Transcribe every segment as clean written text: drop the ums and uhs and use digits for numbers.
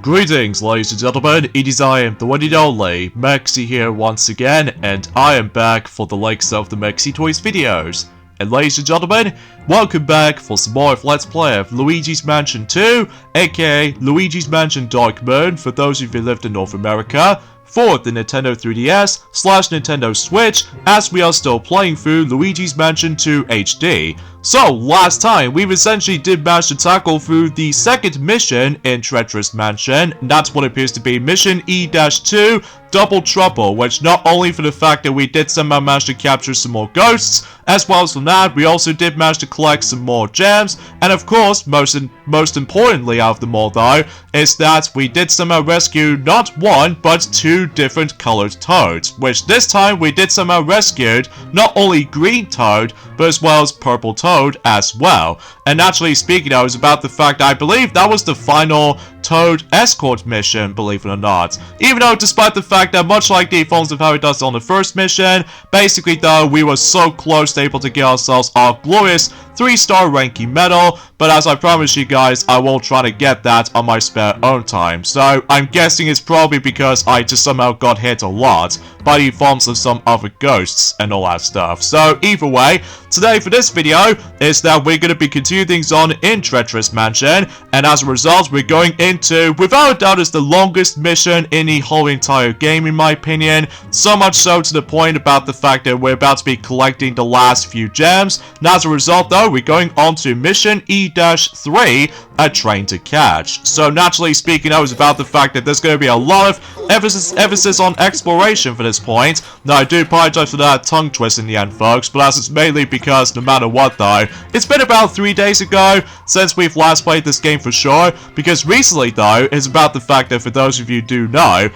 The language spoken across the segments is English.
Greetings, ladies and gentlemen, it is I am the one and only, Maxi here once again, and I am back for the likes of the Maxi Toys videos. And ladies and gentlemen, welcome back for some more of Let's Play of Luigi's Mansion 2, aka Luigi's Mansion Dark Moon for those of you who lived in North America, for the Nintendo 3DS/Nintendo Switch, as we are still playing through Luigi's Mansion 2 HD. So, last time, we essentially did manage to tackle through the second mission in Treacherous Mansion, and that's what appears to be Mission E-2, Double Trouble, which not only for the fact that we did somehow manage to capture some more ghosts, as well as from that, we also did manage to collect some more gems, and of course, most importantly out of them all though, is that we did somehow rescue not one, but two different colored toads, which this time we did somehow rescued not only green toad, but as well as purple toad as well. And naturally speaking, I was about the fact I believe that was the final Toad escort mission, believe it or not. Even though, despite the fact that much like the forms of how it does on the first mission, basically though, we were so close to able to get ourselves our glorious 3-star ranking medal, but as I promised you guys, I will try to get that on my spare own time. So, I'm guessing it's probably because I just somehow got hit a lot by the forms of some other ghosts and all that stuff. So, either way, today for this video is that we're going to be continuing things on in Treacherous Mansion, and as a result, we're going into, without a doubt, is the longest mission in the whole entire game in my opinion, so much so to the point about the fact that we're about to be collecting the last few gems, and as a result though, we're going on to Mission E-3, A Train to Catch. So naturally speaking, I was about the fact that there's going to be a lot of emphasis on exploration for this point. Now I do apologize for that tongue twist in the end folks, but that's mainly because no matter what though, it's been about 3 days ago since we've last played this game for sure, because recently though, it's about the fact that for those of you who do know,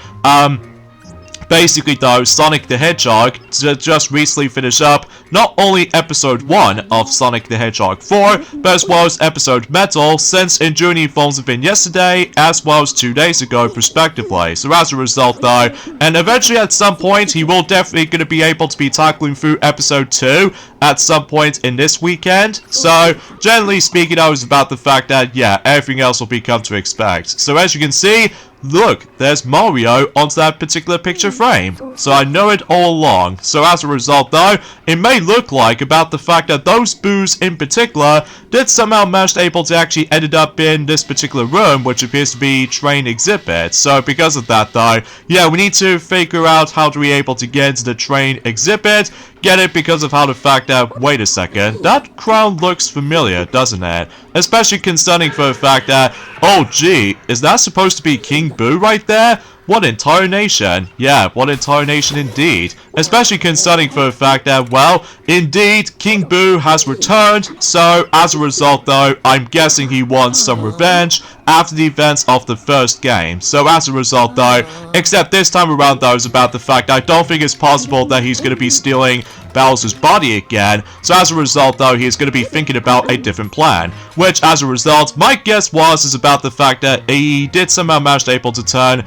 basically though, Sonic the Hedgehog just recently finished up not only episode 1 of Sonic the Hedgehog 4, but as well as episode Metal, since enduring the forms have been yesterday, as well as 2 days ago, respectively. So as a result though, and eventually at some point, he will definitely going to be able to be tackling through episode 2 at some point in this weekend. So, generally speaking, I was about the fact that, yeah, everything else will be come to expect. So as you can see, look, there's Mario onto that particular picture frame. So I know it all along. So as a result though, it may look like about the fact that those boos in particular did somehow manage to able to actually ended up in this particular room, which appears to be train exhibit. So because of that though, yeah, we need to figure out how to be able to get into the train exhibit. Get it because of how the fact that, wait a second, that crown looks familiar, doesn't it? Especially concerning for the fact that, oh gee, is that supposed to be King Boo right there? What entire nation? Yeah, what entire nation indeed. Especially concerning for the fact that, well, indeed, King Boo has returned, so as a result though, I'm guessing he wants some revenge after the events of the first game. So as a result though, except this time around though, is about the fact I don't think it's possible that he's going to be stealing Bowser's body again, so as a result though, he is going to be thinking about a different plan, which as a result, my guess is about the fact that he did somehow manage to able to turn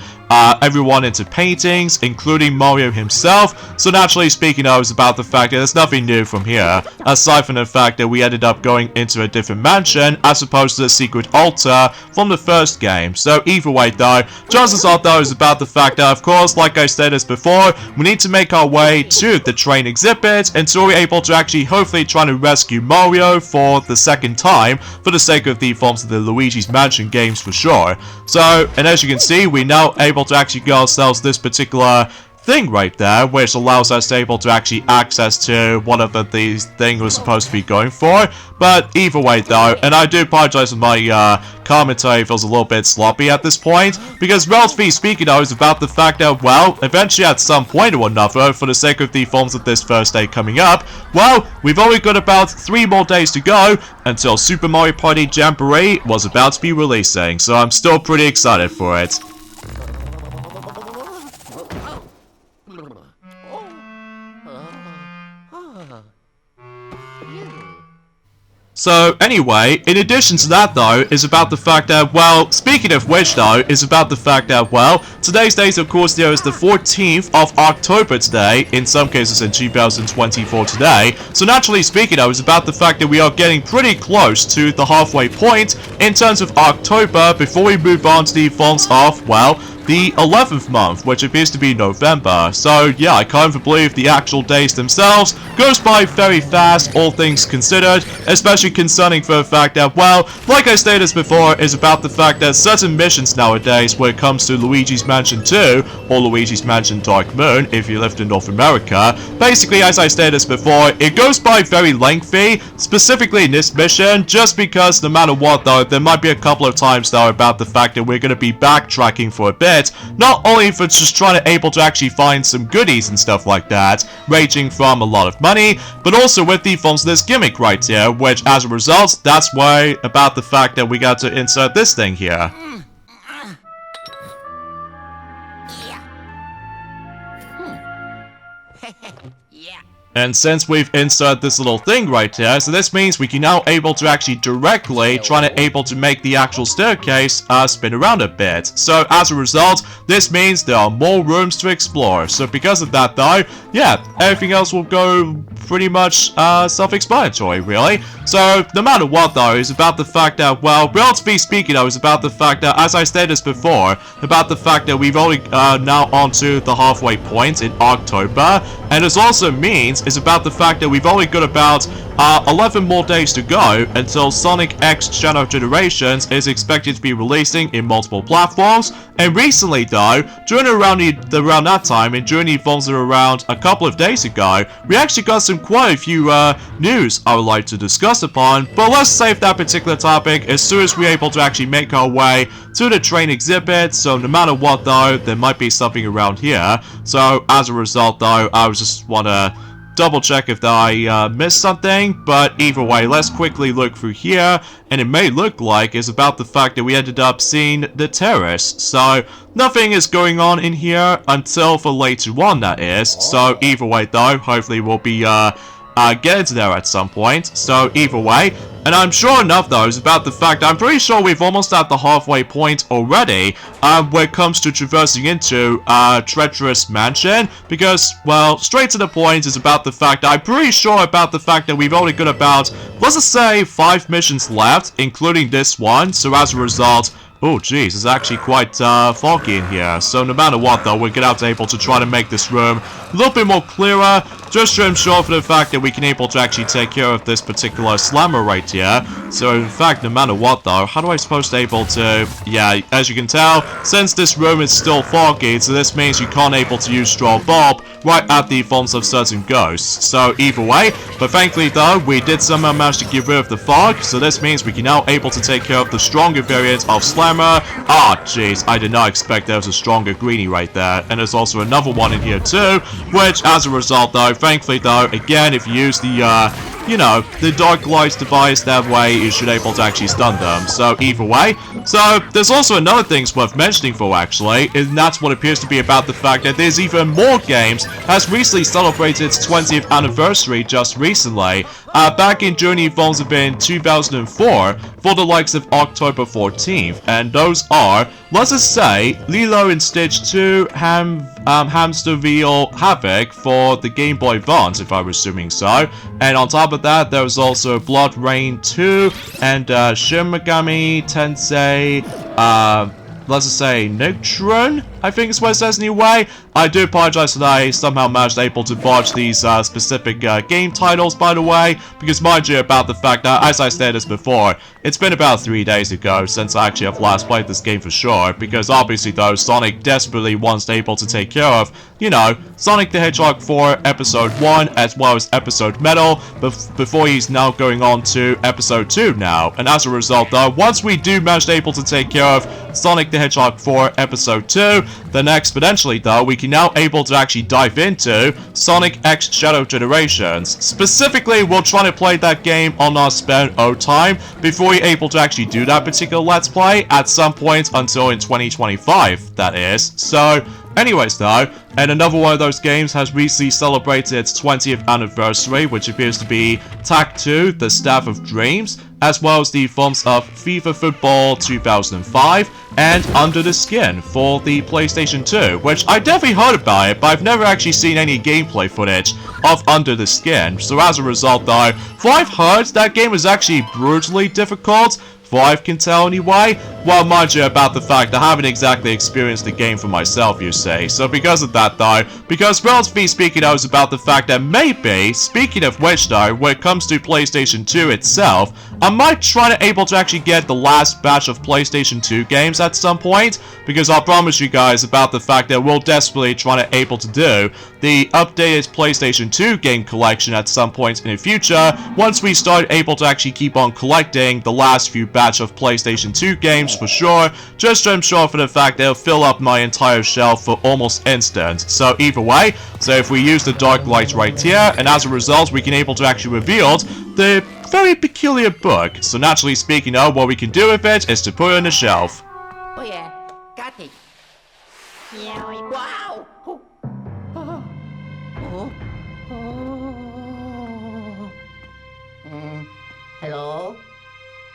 everyone into paintings, including Mario himself. So naturally speaking, I was about the fact that there's nothing new from here, aside from the fact that we ended up going into a different mansion, as opposed to the secret altar from the first game. So either way though, chances are though is about the fact that, of course, like I said this before, we need to make our way to the train exhibit until we're able to actually hopefully try to rescue Mario for the second time, for the sake of the forms of the Luigi's Mansion games for sure. So, and as you can see, we're now able to actually get ourselves this particular thing right there, which allows us to able to actually access to whatever these thing was supposed to be going for. But either way though, and I do apologize if my commentary feels a little bit sloppy at this point, because relatively speaking I was about the fact that, well, eventually at some point or another, for the sake of the forms of this first day coming up, well, we've only got about 3 more days to go until Super Mario Party Jamboree was about to be releasing, so I'm still pretty excited for it. So anyway, in addition to that though, is about the fact that, well, speaking of which though, is about the fact that, well, today's date of course there is the 14th of October today, in some cases in 2024 today, so naturally speaking though, is about the fact that we are getting pretty close to the halfway point in terms of October before we move on to the months of, well, the 11th month, which appears to be November. So yeah, I can't believe the actual days themselves goes by very fast, all things considered, especially concerning for the fact that, well, like I stated before, is about the fact that certain missions nowadays, when it comes to Luigi's Mansion 2, or Luigi's Mansion Dark Moon, if you lived in North America, basically, as I stated before, it goes by very lengthy, specifically in this mission, just because no matter what though, there might be a couple of times though about the fact that we're going to be backtracking for a bit, not only for just trying to able to actually find some goodies and stuff like that, ranging from a lot of money, but also with the funds this gimmick right here, which as a result, that's why about the fact that we got to insert this thing here. And since we've inserted this little thing right here, so this means we can now able to actually directly try to able to make the actual staircase spin around a bit. So as a result, this means there are more rooms to explore. So because of that though, yeah, everything else will go pretty much self-explanatory really. So no matter what though, is about the fact that, well, relatively speaking though, is about the fact that, as I stated before, about the fact that we've only now onto the halfway point in October, and this also means is about the fact that we've only got about 11 more days to go until Sonic X Shadow Generations is expected to be releasing in multiple platforms. And recently though, during around that time, and during the events around a couple of days ago, we actually got some quite a few news I would like to discuss upon, but let's save that particular topic as soon as we're able to actually make our way to the train exhibit. So no matter what though, there might be something around here. So as a result though, I just want to double check if I missed something, but either way, let's quickly look through here, and it may look like it's about the fact that we ended up seeing the terrace. So nothing is going on in here until for later on, that is. So either way though, hopefully we'll be getting to there at some point. So either way, and I'm sure enough though, is about the fact I'm pretty sure we've almost at the halfway point already when it comes to traversing into Treacherous Mansion, because, well, straight to the point is about the fact I'm pretty sure about the fact that we've only got about, let's just say, 5 missions left, including this one. So as a result, oh geez, it's actually quite foggy in here. So no matter what though, we're gonna have to able to try to make this room a little bit more clearer, just to ensure for the fact that we can able to actually take care of this particular slammer right here. So in fact, no matter what though, how do I supposed to able to, yeah, as you can tell, since this room is still foggy, so this means you can't able to use straw bulb right at the fonts of certain ghosts. So either way, but thankfully though, we did somehow manage to get rid of the fog, so this means we can now able to take care of the stronger variant of slammer. Ah, jeez, I did not expect there was a stronger greenie right there. And there's also another one in here too, which as a result though, thankfully though, again, if you use the, you know, the Dark Lights device, that way you should able to actually stun them. So either way, so there's also another thing worth mentioning for actually, and that's what appears to be about the fact that there's even more games has recently celebrated its 20th anniversary just recently. Back in Journey Evolves have been 2004 for the likes of October 14th, and those are, let's just say, Lilo and Stitch 2, Hamsterville Havoc for the Game Boy Advance, if I was assuming so. And on top of that, there was also Blood Rain 2 and Shin Megami Tensei, let's just say Nocturne, I think is what it says anyway. I do apologize that I somehow managed able to botch these specific game titles, by the way, because mind you about the fact that, as I stated this before, it's been about 3 days ago since I actually have last played this game for sure, because obviously though, Sonic desperately wants to able to take care of, you know, Sonic the Hedgehog 4 Episode 1 as well as Episode Metal, before he's now going on to Episode 2 now. And as a result though, once we do manage to able to take care of Sonic the Hedgehog 4 Episode 2, then exponentially though, we can now able to actually dive into Sonic X Shadow Generations. Specifically, we'll try to play that game on our spare own time before we're able to actually do that particular Let's Play at some point until in 2025, that is. So, Anyways though, and another one of those games has recently celebrated its 20th anniversary, which appears to be Tag 2, The Staff of Dreams, as well as the forms of FIFA Football 2005 and Under the Skin for the PlayStation 2, which I definitely heard about it, but I've never actually seen any gameplay footage of Under the Skin. So as a result though, what I've heard, that game is actually brutally difficult. I can tell anyway. Well, mind you about the fact I haven't exactly experienced the game for myself, you say. So because of that though, because relatively speaking, I was about the fact that maybe, speaking of which though, when it comes to PlayStation 2 itself, I might try to able to actually get the last batch of PlayStation 2 games at some point, because I'll promise you guys about the fact that we'll desperately try to able to do the updated PlayStation 2 game collection at some point in the future, once we start able to actually keep on collecting the last few batch of PlayStation 2 games for sure, just to ensure for the fact they'll fill up my entire shelf for almost instant. So either way, so if we use the dark light right here, and as a result we can able to actually reveal the very peculiar book. So naturally speaking though, what we can do with it is to put it on the shelf. Oh yeah, got it. Wow! Oh. Oh. Oh. Oh. Hello?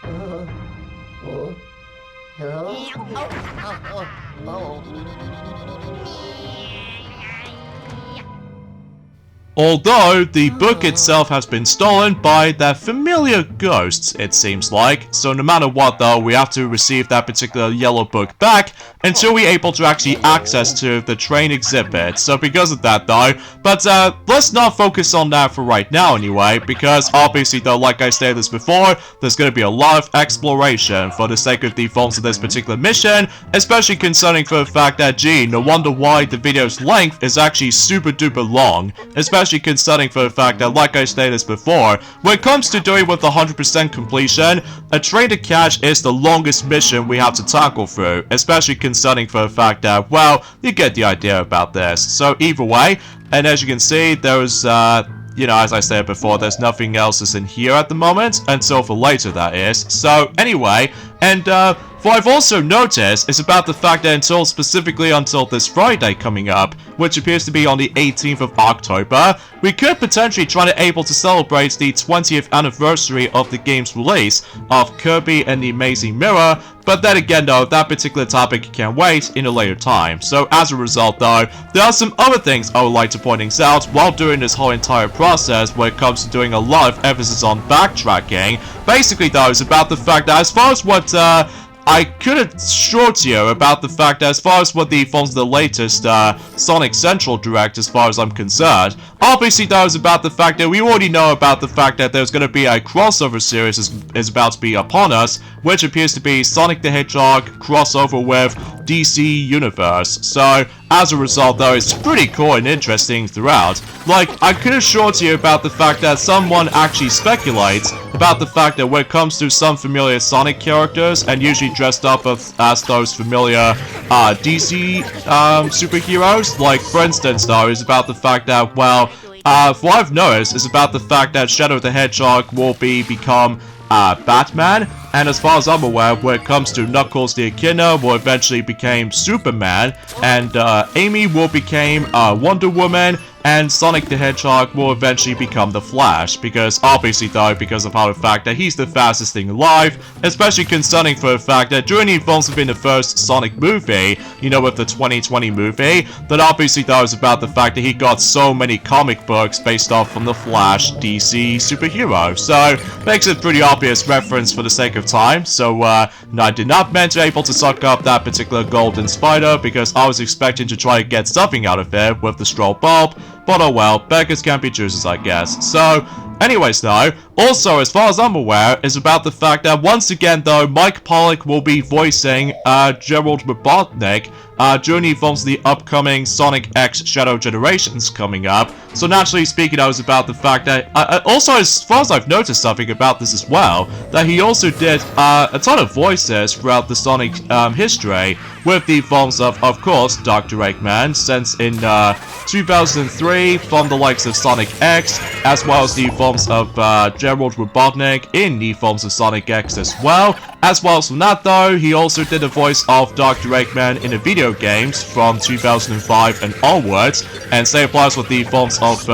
Oh. Hello? Although, the book itself has been stolen by their familiar ghosts, it seems like. So no matter what though, we have to receive that particular yellow book back until we're able to actually access to the train exhibit. So because of that though, but let's not focus on that for right now anyway, because obviously though, like I stated this before, there's going to be a lot of exploration for the sake of the forms of this particular mission, especially concerning for the fact that, gee, no wonder why the video's length is actually super duper long, especially concerning for the fact that, like I stated this before, when it comes to doing with 100% completion, a train to catch is the longest mission we have to tackle through, especially concerning for the fact that, well, you get the idea about this. So either way, and as you can see, there's you know, as I said before, there's nothing else is in here at the moment, until for later that is. So anyway, and what I've also noticed is about the fact that specifically until this Friday coming up, which appears to be on the 18th of October, we could potentially try to able to celebrate the 20th anniversary of the game's release of Kirby and the Amazing Mirror, but then again though, that particular topic can wait in a later time. So as a result though, there are some other things I would like to point out while doing this whole entire process when it comes to doing a lot of emphasis on backtracking. Basically though, it's about the fact that as far as what I could assure to you about the fact that as far as what the forms of the latest Sonic Central Direct, as far as I'm concerned, obviously that was about the fact that we already know about the fact that there's going to be a crossover series is about to be upon us, which appears to be Sonic the Hedgehog crossover with DC Universe. So as a result though, it's pretty cool and interesting throughout. Like, I could assure to you about the fact that someone actually speculates about the fact that when it comes to some familiar Sonic characters, and usually dressed up as those familiar DC superheroes, like for instance though, is about the fact that, well, what I've noticed is about the fact that Shadow the Hedgehog will become Batman, and as far as I'm aware, when it comes to Knuckles the Echidna will eventually become Superman, and Amy will become Wonder Woman, and Sonic the Hedgehog will eventually become the Flash, because obviously though, because of how the fact that he's the fastest thing alive, especially concerning for the fact that during the films within the first Sonic movie, you know, with the 2020 movie, that obviously though is about the fact that he got so many comic books based off from the Flash DC superhero, so makes it pretty obvious reference for the sake of time. So no, I did not meant to able to suck up that particular golden spider, because I was expecting to try to get something out of it with the straw bulb, but oh well, beggars can't be choosers, I guess. So, anyways though, also as far as I'm aware, is about the fact that once again though, Mike Pollock will be voicing Gerald Robotnik during the films of the upcoming Sonic X Shadow Generations coming up. So naturally speaking, I was about the fact that, also as far as I've noticed something about this as well, that he also did a ton of voices throughout the Sonic history, with the films of course, Dr. Eggman, since in 2003, from the likes of Sonic X, as well as the films of Gerald Robotnik in the films of Sonic X as well, As well as from that though, he also did the voice of Dr. Eggman in the video games from 2005 and onwards, and same applies with the forms of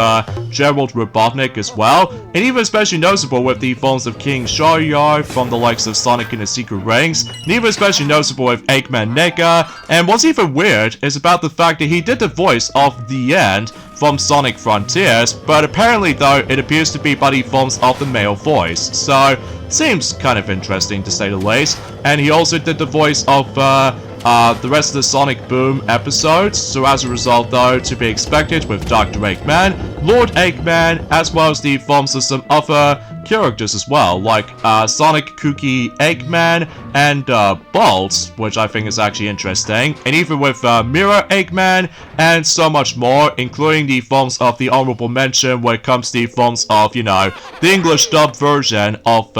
Gerald Robotnik as well, and even especially noticeable with the forms of King Sharkyard from the likes of Sonic and the Secret Rings, and even especially noticeable with Eggman Nega, and what's even weird is about the fact that he did the voice of The End from Sonic Frontiers, but apparently though, it appears to be by the forms of the male voice, so seems kind of interesting to say the least. And he also did the voice of the rest of the Sonic Boom episodes, so as a result though, to be expected with Dr. Eggman, Lord Eggman, as well as the forms of some other characters as well, like Sonic Cookie Eggman and Bolt, which I think is actually interesting, and even with Mirror Eggman and so much more, including the forms of the honorable mention when it comes to the forms of, you know, the English dub version of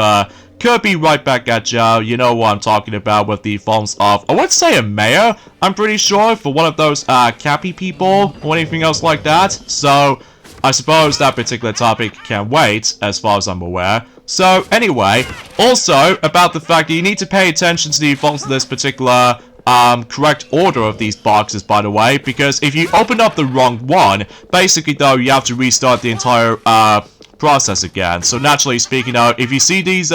Kirby Right Back at Ya. You know what I'm talking about with the forms of, I would say a mayor, I'm pretty sure, for one of those Cappy people or anything else like that. So I suppose that particular topic can wait, as far as I'm aware. So, anyway, also about the fact that you need to pay attention to the forms of this particular correct order of these boxes, by the way, because if you open up the wrong one, basically though, you have to restart the entire process again. So naturally speaking out, if you see these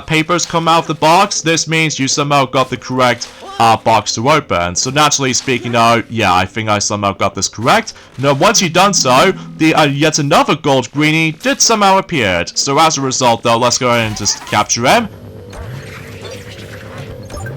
papers come out of the box, this means you somehow got the correct box to open. So naturally speaking out, yeah, I think I somehow got this correct. Now once you've done so, the yet another gold greenie did somehow appeared. So as a result though, let's go ahead and just capture him.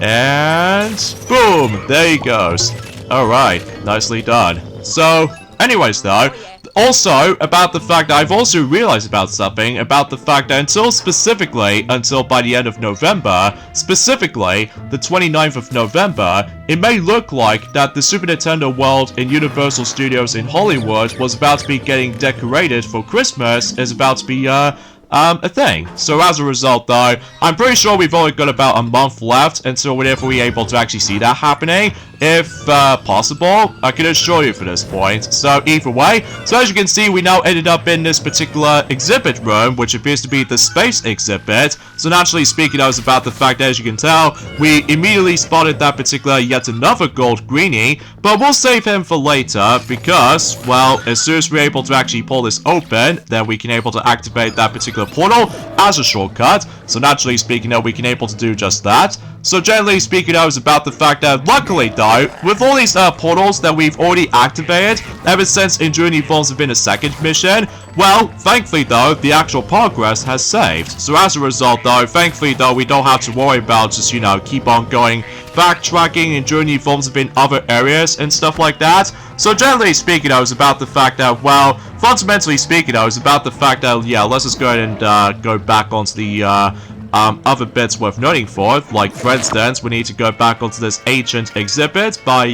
And boom, there he goes. Alright, nicely done. So anyways though, also, about the fact that I've also realized about something, about the fact that until by the end of November, specifically the 29th of November, it may look like that the Super Nintendo World in Universal Studios in Hollywood was about to be getting decorated for Christmas, is about to be, a thing. So as a result though, I'm pretty sure we've only got about a month left until we're able to actually see that happening. If possible, I can assure you for this point. So either way, so as you can see, we now ended up in this particular exhibit room, which appears to be the space exhibit. So naturally speaking, I was about the fact that, as you can tell, we immediately spotted that particular yet another gold greenie, but we'll save him for later because, well, as soon as we're able to actually pull this open, then we can able to activate that particular portal as a shortcut. So naturally speaking, we can able to do just that. So generally speaking, I was about the fact that luckily though, with all these portals that we've already activated ever since enduring the forms have been a second mission, well, thankfully though, the actual progress has saved. So as a result though, thankfully though, we don't have to worry about just, you know, keep on going, backtracking, enduring the forms have been other areas and stuff like that. So generally speaking, I was about the fact that, well, fundamentally speaking, I was about the fact that, yeah, let's just go ahead and go back onto the other bits worth noting for, like for instance, we need to go back onto this ancient exhibit by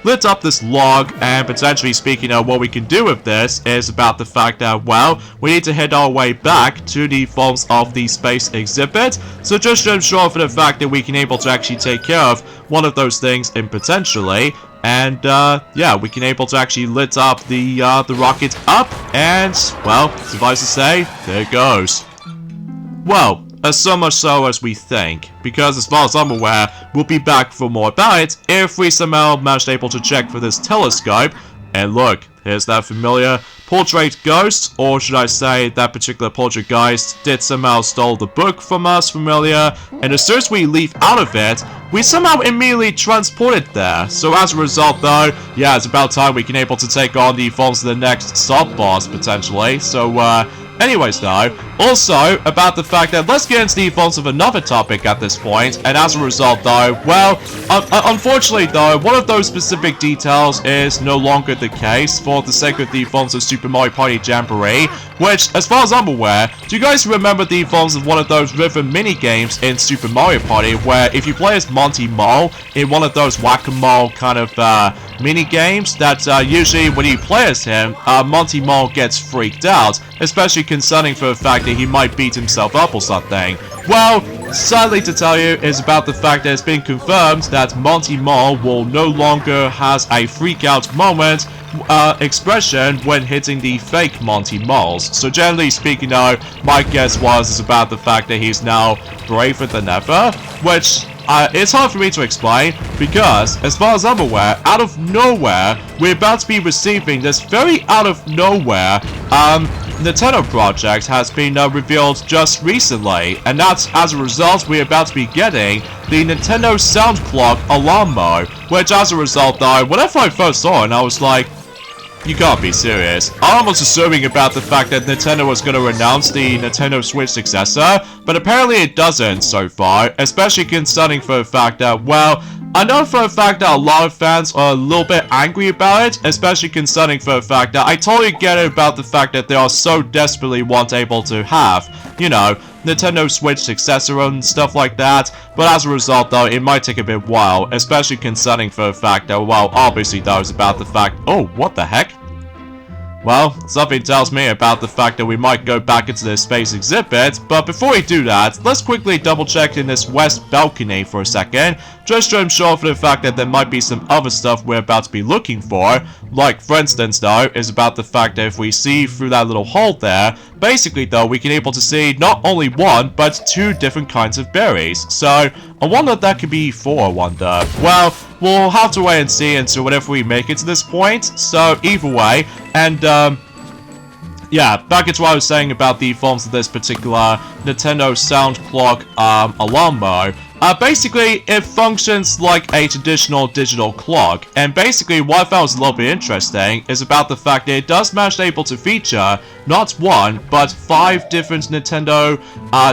lit up this log, and potentially speaking, what we can do with this is about the fact that, well, we need to head our way back to the forms of the space exhibit. So just to ensure for the fact that we can able to actually take care of one of those things in potentially. And, yeah, we can able to actually lit up the rocket up, and, well, suffice to say, there it goes. Well, so much so as we think, because as far as I'm aware, we'll be back for more about it if we somehow managed able to check for this telescope. And look, here's that familiar portrait ghost, or should I say that particular poltergeist did somehow stole the book from us, familiar, and as soon as we leave out of it, we somehow immediately transported there. So as a result though, yeah, it's about time we can able to take on the forms of the next sub-boss potentially. So anyways though, also about the fact that let's get into the forms of another topic at this point, and as a result though, well, unfortunately though, one of those specific details is no longer the case for the sake of the forms of Super Mario Party Jamboree, which, as far as I'm aware, do you guys remember the forms of one of those rhythm mini-games in Super Mario Party, where if you play as Monty Mole in one of those whack-a-mole kind of mini-games, that usually when you play as him, Monty Mole gets freaked out, especially concerning for the fact that he might beat himself up or something. Well, sadly to tell you, is about the fact that it's been confirmed that Monty Mall will no longer has a freak-out moment expression when hitting the fake Monty Malls. So generally speaking though, my guess was is about the fact that he's now braver than ever, which it's hard for me to explain, because, as far as I'm aware, out of nowhere, we're about to be receiving this very out of nowhere, Nintendo project has been revealed just recently, and that's as a result we're about to be getting the Nintendo Sound Clock alarm mode, which as a result though, whenever I first saw it, I was like, you can't be serious. I was assuming about the fact that Nintendo was going to announce the Nintendo Switch successor, but apparently it doesn't so far, especially concerning for the fact that, well, I know for a fact that a lot of fans are a little bit angry about it, especially concerning for the fact that I totally get it about the fact that they are so desperately want able to have, you know, Nintendo Switch successor and stuff like that, but as a result though, it might take a bit while, especially concerning for the fact that, well, obviously that was about the fact, oh, what the heck? Well, something tells me about the fact that we might go back into this space exhibit, but before we do that, let's quickly double check in this west balcony for a second, just to ensure for the fact that there might be some other stuff we're about to be looking for. Like, for instance though, is about the fact that if we see through that little hole there, basically though, we can able to see not only one, but two different kinds of berries. So, I wonder what that could be for, I wonder. Well, we'll have to wait and see until whenever we make it to this point. So, either way, and yeah, back into what I was saying about the forms of this particular Nintendo Sound Clock alarm mode. Basically, it functions like a traditional digital clock, and basically what I found was a little bit interesting is about the fact that it does manage able to feature not one, but 5 different Nintendo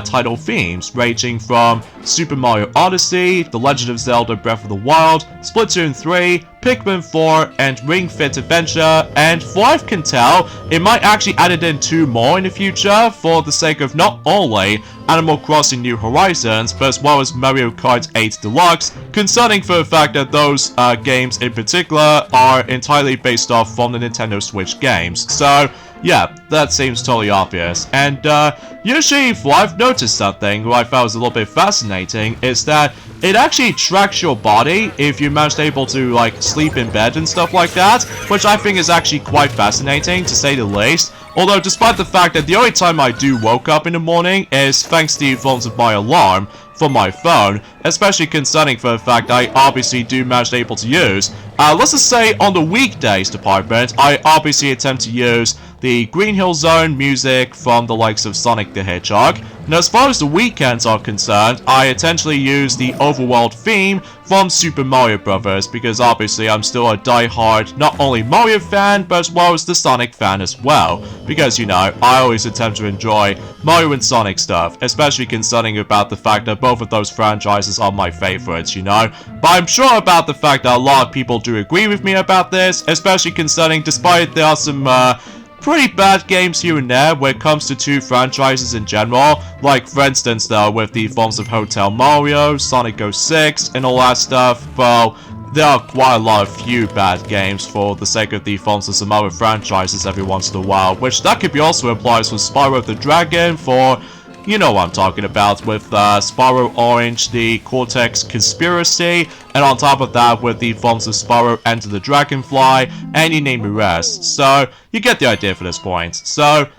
title themes, ranging from Super Mario Odyssey, The Legend of Zelda Breath of the Wild, Splatoon 3, Pikmin 4, and Ring Fit Adventure, and for what I can tell, it might actually add in 2 more in the future for the sake of not only Animal Crossing New Horizons, but as well as Mario Kart 8 Deluxe, concerning for the fact that those games in particular are entirely based off from the Nintendo Switch games. So, yeah, that seems totally obvious. And usually, if I've noticed something what I found was a little bit fascinating, is that it actually tracks your body if you manage to able to, like, sleep in bed and stuff like that, which I think is actually quite fascinating, to say the least. Although, despite the fact that the only time I do woke up in the morning is thanks to the influence of my alarm from my phone, especially concerning for the fact I obviously do manage to able to use, let's just say on the weekdays department, I obviously attempt to use the Green Hill Zone music from the likes of Sonic the Hedgehog, and as far as the weekends are concerned, I intentionally use the overworld theme from Super Mario Bros. Because obviously I'm still a die-hard not only Mario fan, but as well as the Sonic fan as well, because you know, I always attempt to enjoy Mario and Sonic stuff, especially concerning about the fact that both of those franchises are my favorites, you know, but I'm sure about the fact that a lot of people do agree with me about this, especially concerning despite there are some pretty bad games here and there when it comes to 2 franchises in general, like for instance though with the forms of Hotel Mario, Sonic 06, and all that stuff. Well, there are quite a lot of few bad games for the sake of the forms of some other franchises every once in a while, which that could be also applies for Spyro the Dragon, for you know what I'm talking about, with Spyro Orange, the Cortex Conspiracy, and on top of that with the forms of Spyro Enter the Dragonfly, and you name the rest. So, you get the idea for this point. So,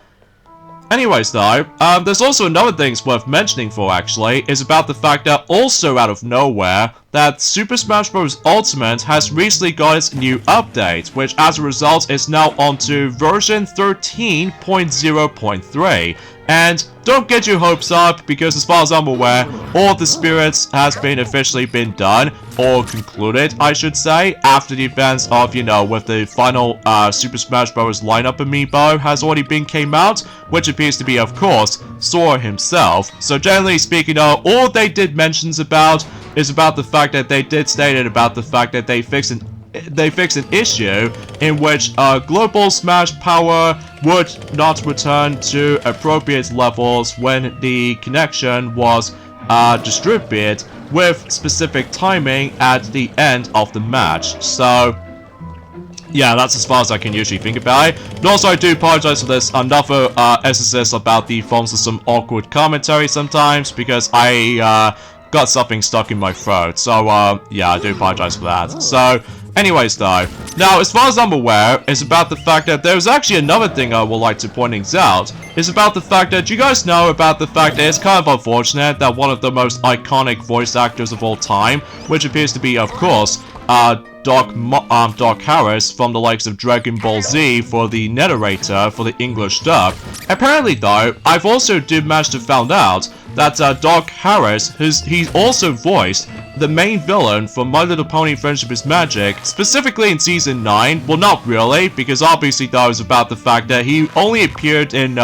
anyways though, there's also another thing that's worth mentioning for actually, is about the fact that also out of nowhere, that Super Smash Bros. Ultimate has recently got its new update, which as a result is now onto version 13.0.3. And don't get your hopes up, because as far as I'm aware, all the spirits has been officially been done, or concluded, I should say, after the events of, you know, with the final Super Smash Bros. Lineup amiibo has already been came out, which appears to be, of course, Sora himself. So generally speaking, though, all they did mentions about is about the fact that they did state it about the fact that they fixed an issue in which global smash power would not return to appropriate levels when the connection was distributed with specific timing at the end of the match. So yeah, that's as far as I can usually think about it. And also, I do apologize for this another emphasis about the forms of some awkward commentary sometimes, because I got something stuck in my throat. So, yeah, I do apologize for that. So, anyways, though, now, as far as I'm aware, it's about the fact that there's actually another thing I would like to point out. It's about the fact that you guys know about the fact that it's kind of unfortunate that one of the most iconic voice actors of all time, which appears to be, of course, Doc Harris from the likes of Dragon Ball Z for the narrator for the English dub. Apparently, though, I've also managed to find out that Doc Harris, he's also voiced the main villain from My Little Pony Friendship is Magic, specifically in Season 9. Well, not really, because obviously that was about the fact that he only appeared in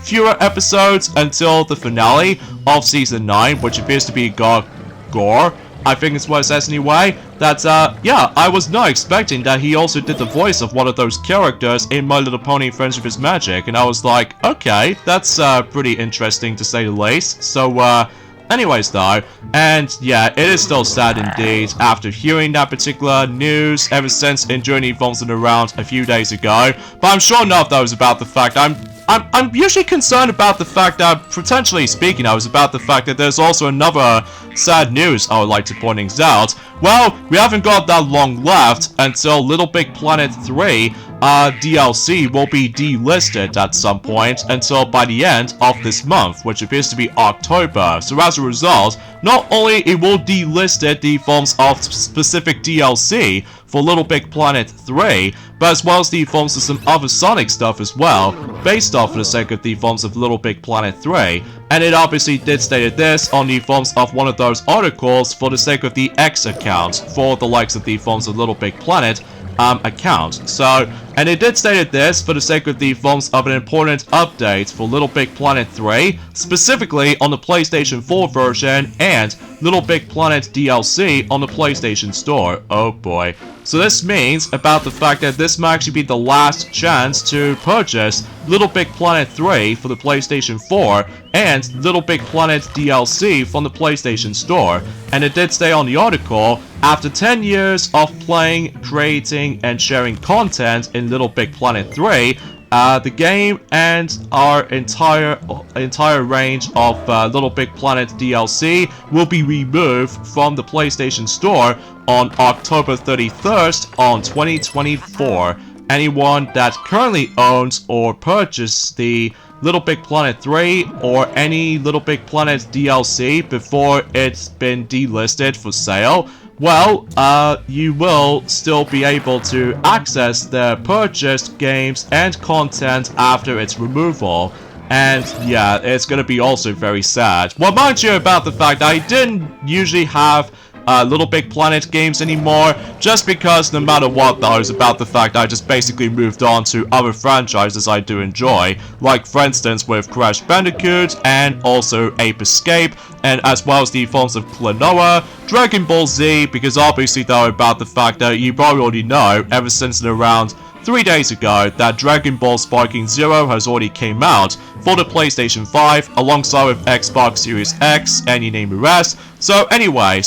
fewer episodes until the finale of Season 9, which appears to be Gore. I think it's what it says anyway. That, yeah, I was not expecting that he also did the voice of one of those characters in My Little Pony Friendship is Magic. And I was like, okay, that's, pretty interesting to say the least. So, anyways, though, and yeah, it is still sad indeed after hearing that particular news ever since enjoying Evolving around a few days ago. But I'm sure enough that was about the fact I'm usually concerned about the fact that, potentially speaking, I was about the fact that there's also another sad news I would like to point out. Well, we haven't got that long left until Little Big Planet 3 DLC will be delisted at some point until by the end of this month, which appears to be October. So as a result, not only it will delist the forms of specific DLC for Little Big Planet 3, but as well as the forms of some other Sonic stuff as well, based off for the sake of the forms of Little Big Planet 3. And it obviously did state this on the forms of one of those articles for the sake of the X account, for the likes of the forms of Little Big Planet account. So, and it did state this for the sake of the forms of an important update for Little Big Planet 3, specifically on the PlayStation 4 version and Little Big Planet DLC on the PlayStation Store. Oh boy. So this means about the fact that this might actually be the last chance to purchase Little Big Planet 3 for the PlayStation 4 and Little Big Planet DLC from the PlayStation Store. And it did say on the article, after 10 years of playing, creating, and sharing content in Little Big Planet 3, the game and our entire range of Little Big Planet DLC will be removed from the PlayStation Store on October 31st on 2024. Anyone that currently owns or purchased the Little Big Planet 3 or any Little Big Planet DLC before it's been delisted for sale, well, you will still be able to access the purchased games and content after its removal. And yeah, it's gonna be also very sad. Well, mind you about the fact I didn't usually have Little Big Planet games anymore, just because no matter what though, it's about the fact I just basically moved on to other franchises I do enjoy, like for instance with Crash Bandicoot and also Ape Escape, and as well as the forms of Klonoa, Dragon Ball Z, because obviously though about the fact that you probably already know ever since around 3 days ago that Dragon Ball Sparking Zero has already came out for the PlayStation 5 alongside with Xbox Series X and you name the rest. So anyway,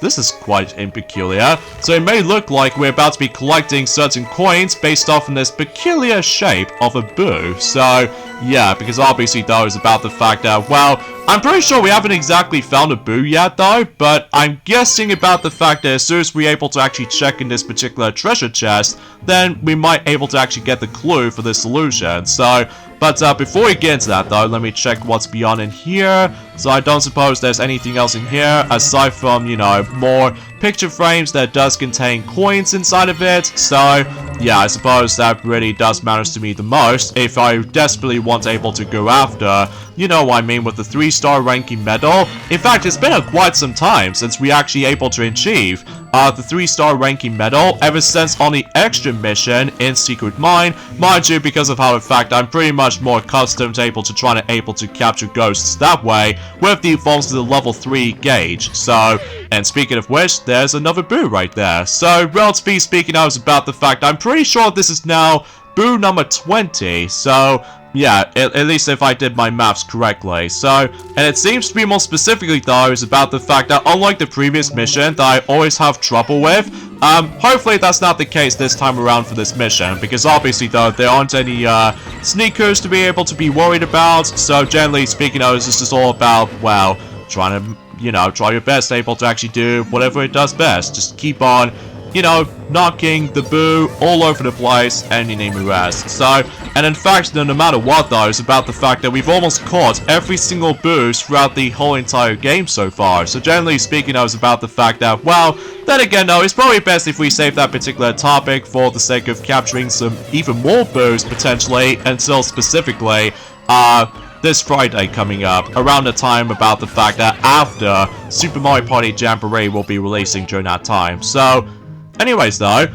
this is quite peculiar. So it may look like we're about to be collecting certain coins based off in this peculiar shape of a boo. So yeah, because obviously though is about the fact that, well, I'm pretty sure we haven't exactly found a boo yet though, but I'm guessing about the fact that as soon as we're able to actually check in this particular treasure chest, then we might able to actually get the clue for this solution. So, but before we get into that though, let me check what's beyond in here. So I don't suppose there's anything else in here aside from, you know, more picture frames that does contain coins inside of it. So yeah, I suppose that really does matter to me the most if I desperately want able to go after, you know what I mean, with the 3-star ranking medal. In fact, it's been quite some time since we actually able to achieve the 3-star ranking medal ever since on the extra mission in Secret Mine. Mind you, because of how in fact I'm pretty much more accustomed to trying to capture ghosts that way with the forms of the level 3 gauge. So, and speaking of which, there's another boo right there. So, relatively speaking, I was about the fact I'm pretty sure this is now boo number 20. So yeah, at least if I did my maths correctly. So, and it seems to be more specifically though is about the fact that unlike the previous mission that I always have trouble with, hopefully that's not the case this time around for this mission, because obviously though there aren't any sneakers to be able to be worried about. So generally speaking though, this is all about, well, trying to, you know, try your best able to actually do whatever it does best. Just keep on, you know, knocking the boo all over the place and you name the rest. So, and in fact, no matter what though, it's about the fact that we've almost caught every single boost throughout the whole entire game so far. So generally speaking, though, it's about the fact that, well, then again though, it's probably best if we save that particular topic for the sake of capturing some even more boosts potentially until specifically, this Friday coming up, around the time about the fact that after Super Mario Party Jamboree will be releasing during that time. So, anyways though,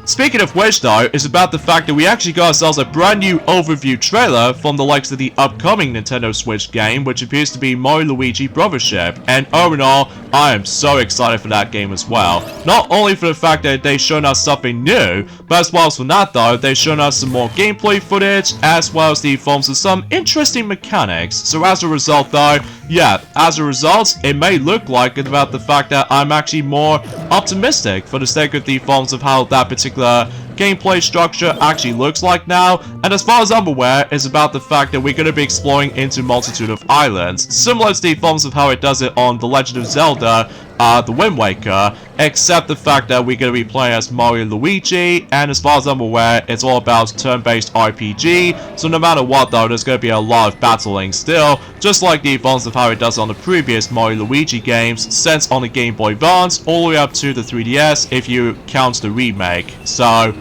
speaking of which though, is about the fact that we actually got ourselves a brand new overview trailer from the likes of the upcoming Nintendo Switch game, which appears to be Mario Luigi Brothership, and all in all, I am so excited for that game as well. Not only for the fact that they've shown us something new, but as well as for that though, they've shown us some more gameplay footage, as well as the forms of some interesting mechanics. So as a result though, yeah, as a result, it may look like it's about the fact that I'm actually more optimistic for the sake of the forms of how that particular gameplay structure actually looks like now. And as far as I'm aware, it's about the fact that we're going to be exploring into a multitude of islands, similar to the forms of how it does it on The Legend of Zelda, The Wind Waker, except the fact that we're going to be playing as Mario and Luigi, and as far as I'm aware, it's all about turn-based RPG, so no matter what though, there's going to be a lot of battling still, just like the forms of how it does on the previous Mario and Luigi games, since on the Game Boy Advance, all the way up to the 3DS, if you count the remake. So,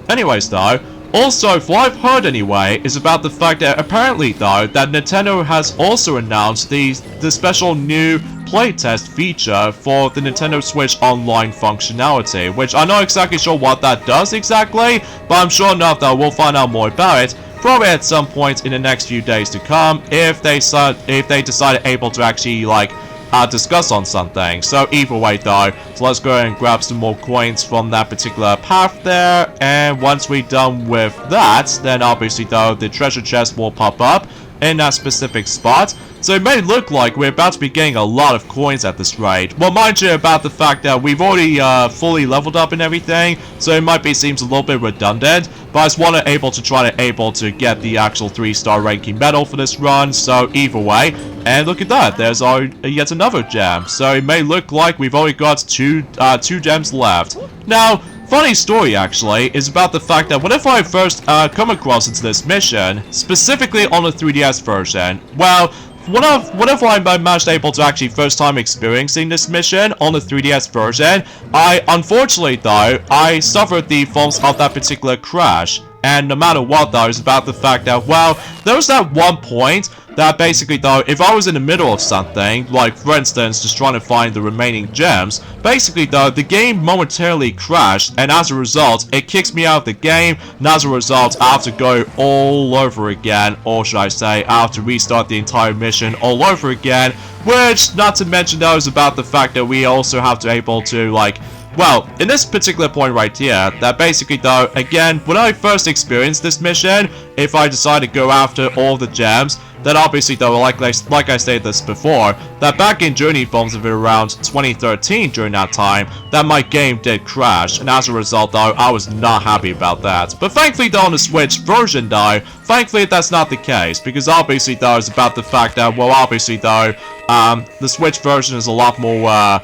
anyways though, also, what I've heard anyway, is about the fact that apparently though, that Nintendo has also announced the special new playtest feature for the Nintendo Switch Online functionality, which I'm not exactly sure what that does exactly, but I'm sure enough that we'll find out more about it, probably at some point in the next few days to come, if they decide able to actually, like, discuss on something. So either way though, so let's go ahead and grab some more coins from that particular path there, and once we're done with that, then obviously though, the treasure chest will pop up in that specific spot. So it may look like we're about to be getting a lot of coins at this rate. Well, mind you about the fact that we've already fully leveled up and everything, so it might be seems a little bit redundant, but I just want to try to get the actual 3-star ranking medal for this run. So either way, and look at that, there's our yet another gem. So it may look like we've only got two gems left. Now, funny story actually is about the fact that whenever I first come across into this mission, specifically on the 3DS version, well, whenever I managed able to actually first time experiencing this mission on the 3DS version, unfortunately though, I suffered the forms of that particular crash. And no matter what though, it's about the fact that, well, there was that one point that basically though, if I was in the middle of something, like for instance, just trying to find the remaining gems, basically though, the game momentarily crashed, and as a result, it kicks me out of the game, and as a result, I have to go all over again, or should I say, I have to restart the entire mission all over again, which, not to mention though, is about the fact that we also have to able to, like, well, in this particular point right here, that basically though, again, when I first experienced this mission, if I decide to go after all the gems, then obviously though, like I stated this before, that back in Journey forms of it around 2013 during that time, that my game did crash, and as a result though, I was not happy about that. But thankfully though, on the Switch version though, thankfully that's not the case, because obviously though, it's about the fact that, well, obviously though, the Switch version is a lot more,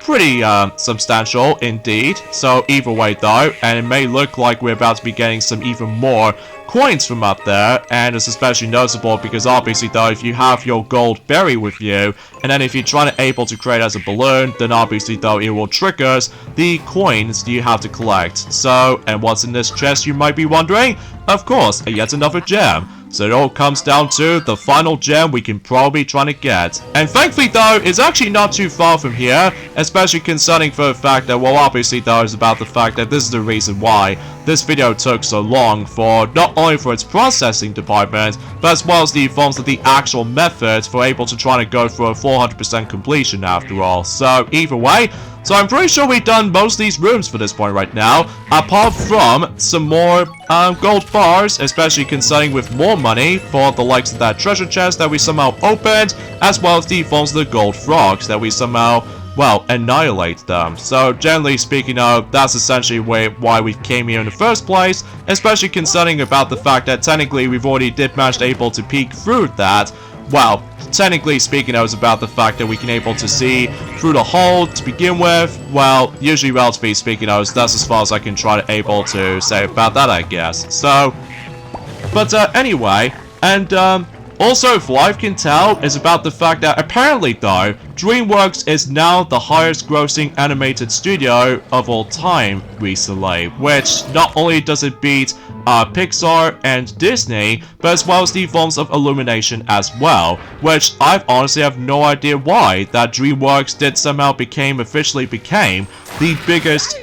pretty substantial indeed. So either way though, and it may look like we're about to be getting some even more coins from up there, and it's especially noticeable because obviously though, if you have your gold berry with you, and then if you're trying to able to create as a balloon, then obviously though, it will trigger the coins you have to collect. So, and what's in this chest, you might be wondering? Of course, yet another gem. So it all comes down to the final gem we can probably try to get. And thankfully though, it's actually not too far from here, especially concerning for the fact that, well, obviously though, is about the fact that this is the reason why this video took so long, for not only for its processing department, but as well as the forms of the actual method for able to try to go for a 400% completion after all. So either way, So I'm pretty sure we've done most of these rooms for this point right now, apart from some more gold bars, especially concerning with more money for the likes of that treasure chest that we somehow opened, as well as the forms of the gold frogs that we somehow, well, annihilate them. So generally speaking, that's essentially why we came here in the first place, especially concerning about the fact that technically we've already did manage able to peek through that. Well, technically speaking, it was about the fact that we can able to see through the hole to begin with. Well, usually relatively speaking, that's as far as I can try to able to say about that, I guess. So, but anyway, and also, if life can tell, is about the fact that apparently though, DreamWorks is now the highest grossing animated studio of all time recently, which not only does it beat Pixar and Disney, but as well as the forms of Illumination as well, which I honestly have no idea why that DreamWorks did somehow officially became the biggest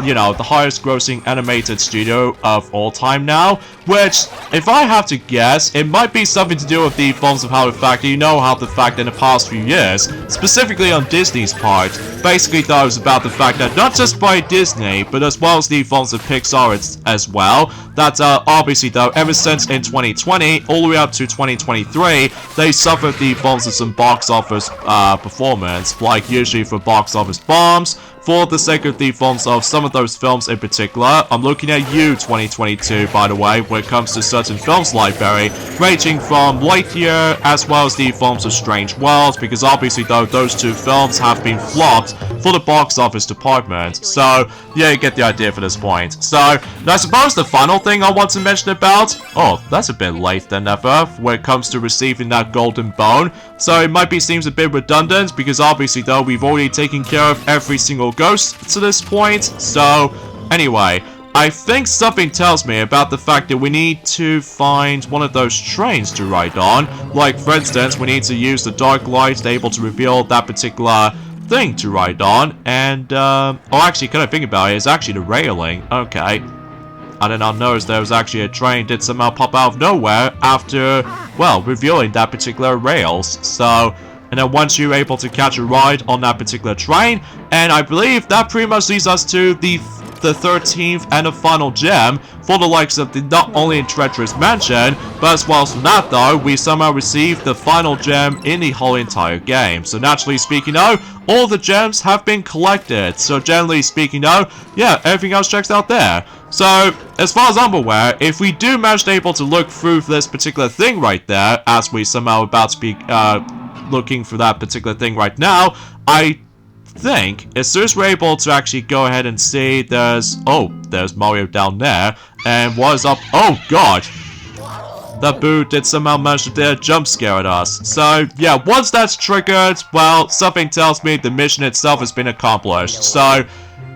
you know, the highest grossing animated studio of all time now, which, if I have to guess, it might be something to do with the forms of how the fact that you know how the fact in the past few years, specifically on Disney's part, basically though it's about the fact that not just by Disney, but as well as the forms of Pixar as well, that obviously though, ever since in 2020, all the way up to 2023, they suffered the forms of some box office performance, like usually for box office bombs, for the sake of the forms of some of those films in particular. I'm looking at you, 2022, by the way, when it comes to certain films library, ranging from Lightyear, as well as the forms of Strange Worlds, because obviously though, those two films have been flopped for the box office department. So, yeah, you get the idea for this point. So, I suppose the final thing I want to mention about, oh, that's a bit late than ever, when it comes to receiving that golden bone. So, it might seems a bit redundant, because obviously though, we've already taken care of every single ghost to this point. So, anyway, I think something tells me about the fact that we need to find one of those trains to ride on. Like, for instance, we need to use the dark light to be able to reveal that particular thing to ride on. And, oh, actually, can I think about it? It's actually the railing. Okay. I did not notice there was actually a train did somehow pop out of nowhere after, well, revealing that particular rails. So, and then once you're able to catch a ride on that particular train, and I believe that pretty much leads us to the 13th and the final gem for the likes of the not only Treacherous Mansion, but as well as from that though, we somehow received the final gem in the whole entire game. So naturally speaking though, all the gems have been collected. So generally speaking though, yeah, everything else checks out there. So, as far as I'm aware, if we do manage to able to look through this particular thing right there, as we somehow about to be looking for that particular thing right now, I think as soon as we're able to actually go ahead and see there's Mario down there, and what is up? Oh god, that boo did somehow manage to do a jump scare at us. So yeah, once that's triggered, well, something tells me the mission itself has been accomplished. So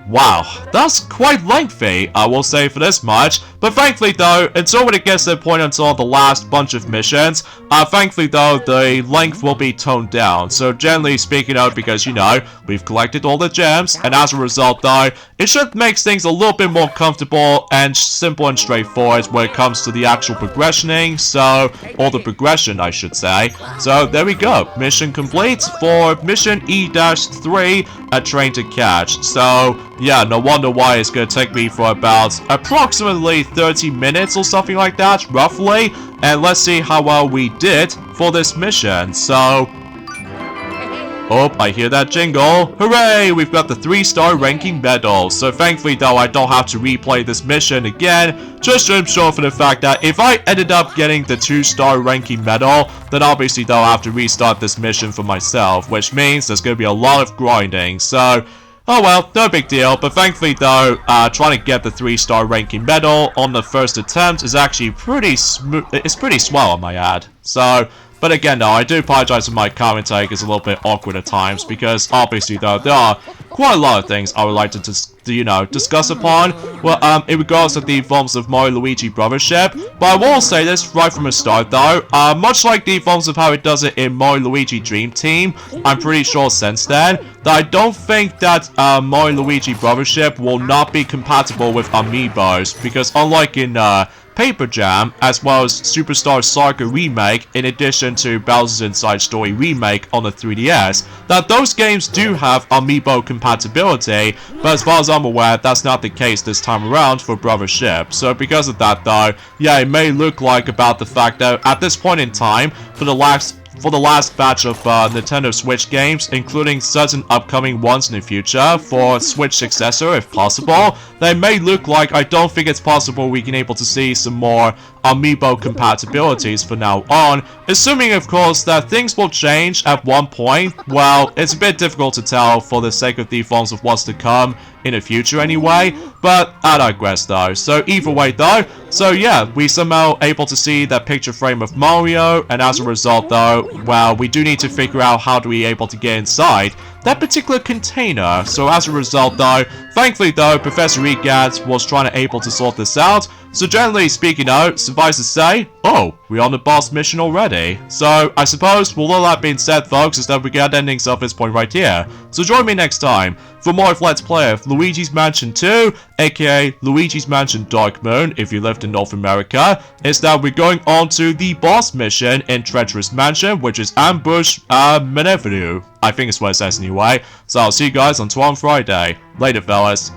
wow, that's quite lengthy, I will say for this much. But thankfully though, until when it gets to the point until the last bunch of missions, thankfully though, the length will be toned down. So generally speaking out, because you know, we've collected all the gems, and as a result though, it should make things a little bit more comfortable and simple and straightforward when it comes to the actual progressioning, so, or the progression I should say. So there we go, mission complete for mission E-3, a train to catch. So yeah, no wonder why it's gonna take me for about approximately 30 minutes or something like that, roughly. And let's see how well we did for this mission. So, oh, I hear that jingle. Hooray! We've got the 3-star ranking medal. So thankfully though, I don't have to replay this mission again, just to ensure for the fact that if I ended up getting the 2-star ranking medal, then obviously though I have to restart this mission for myself, which means there's going to be a lot of grinding. So, oh well, no big deal, but thankfully though, trying to get the 3-star ranking medal on the first attempt is actually pretty smooth. It's pretty swell, I might add. So, but again though, I do apologize if my commentary is a little bit awkward at times, because obviously though, there are quite a lot of things I would like to discuss upon, well, in regards to the forms of Mario Luigi Brothership. But I will say this right from the start though, much like the forms of how it does it in Mario Luigi Dream Team, I'm pretty sure since then, that I don't think that Mario Luigi Brothership will not be compatible with amiibos, because unlike in Paper Jam, as well as Superstar Saga Remake, in addition to Bowser's Inside Story Remake on the 3DS, that those games do have amiibo compatibility, but as far as I'm aware, that's not the case this time around for Brothership. So because of that though, yeah, it may look like about the fact that at this point in time, for the last batch of Nintendo Switch games, including certain upcoming ones in the future for Switch successor if possible, they may look like I don't think it's possible we can able to see some more amiibo compatibilities for now on, assuming of course that things will change at one point. Well, it's a bit difficult to tell for the sake of the forms of what's to come in the future anyway, but I digress though. So either way though, so yeah, we somehow able to see that picture frame of Mario, and as a result though, well, we do need to figure out how do we able to get inside that particular container. So as a result though, thankfully though, Professor Egad was trying to able to sort this out. So generally speaking though, suffice to say, oh, we're on the boss mission already. So I suppose with all that being said folks, is that we get endings of this point right here. So join me next time for more of Let's Play of Luigi's Mansion 2, aka Luigi's Mansion Dark Moon if you lived in North America. Is that we're going on to the boss mission in Treacherous Mansion, which is Ambush Avenue. I think it's what it says anyway. So I'll see you guys on Friday. Later fellas.